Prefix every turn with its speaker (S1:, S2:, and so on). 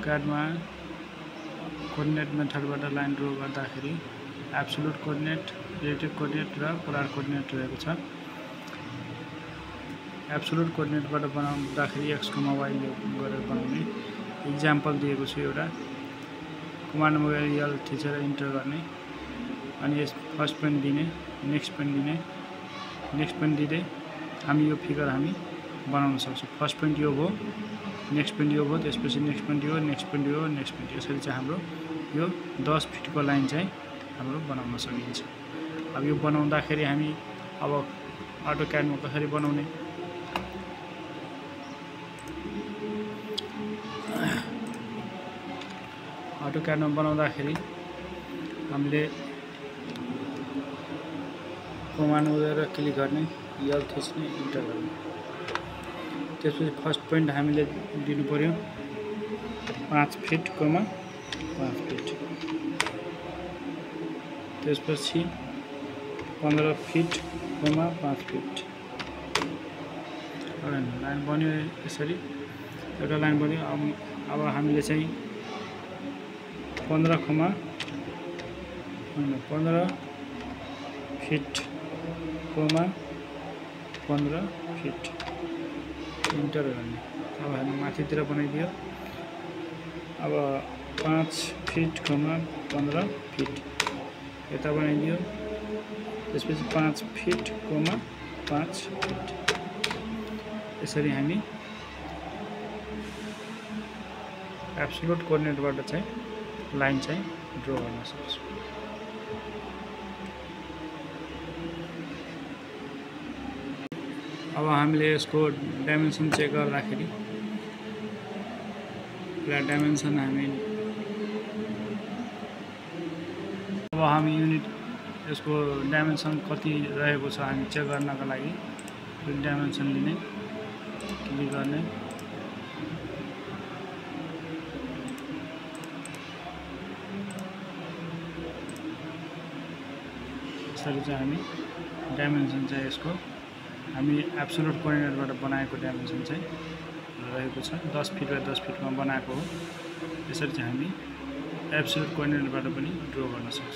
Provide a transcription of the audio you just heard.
S1: AutoCAD-मा coordinate मेथडबाट line draw गर्दाखेरि absolute coordinate, relative coordinate र polar coordinate रहेको छ। एब्सोल्युट कोअर्डिनेटबाट बनाउँदाखेरि x, y गरेर बनाउने इक्जाम्पल दिएको छु एउटा। कमान्ड मोबाइल यल थिचेर इन्टर गर्ने अनि यस फर्स्ट पोइन्ट दिने, नेक्स्ट पोइन्ट दिने, नेक्स्ट पोइन्ट दिँदै हामी यो फिगर हामी बनाउन सक्छौँ। फर्स्ट पोइन्ट यो भयो, नेक्स्ट पोइन्ट यो भयो, त्यसपछि नेक्स्ट पोइन्ट यो, नेक्स्ट पोइन्ट यो, नेक्स्ट पोइन्ट। यसरी चाहिँ हाम्रो यो 10 फिटको लाइन चाहिँ हाम्रो बनाउन सकिन्छ। अब यो बनाउँदाखेरि हामी अब AutoCAD-मा कसरी बनाउने, AutoCAD-मा बनाउँदाखेरि हामीले कमान्ड मोबाइल क्लिक गर्ने, यल थिच्ने, इन्टर गर्ने। त्यसपछि फर्स्ट पोइन्ट हामीले दिनु पर्यो 5 फिट, 5 फिट। त्यसपछि 15 फिट, 5 फिट। लाइन बन्यो यसरी, एउटा लाइन बन्यो। अब हामीले चाहिँ 15 फिट, 15 फिट इन्टर गर्ने। अब हामी माथितिर बनाइदियो। अब 5 फिट, 15 फिट यता बनाइदियो। त्यसपछि 5 फिट, 5 फिट। यसरी हामी एब्सोल्युट कोअर्डिनेटबाट चाहिँ लाइन चाहिँ ड्रा गर्न सक्छौँ। अब हामीले यसको डाइमेन्सन चेक गर्दाखेरि डाइमेन्सन हामी युनिट यसको डाइमेन्सन कति रहेको छ हामी चेक गर्नका लागि डाइमेन्सन लिने, क्लिक गर्ने। यसरी चाहिँ हामी डाइमेन्सन चाहिँ यसको हामी एब्सोल्युट कोअर्डिनेटबाट बनाएको डाइमेन्सन चाहिँ रहेको छ। 10 फिट बाइ 10 फिटमा बनाएको हो। यसरी चाहिँ हामी एब्सोल्युट कोअर्डिनेटबाट पनि ड्रा गर्न सक्छौँ।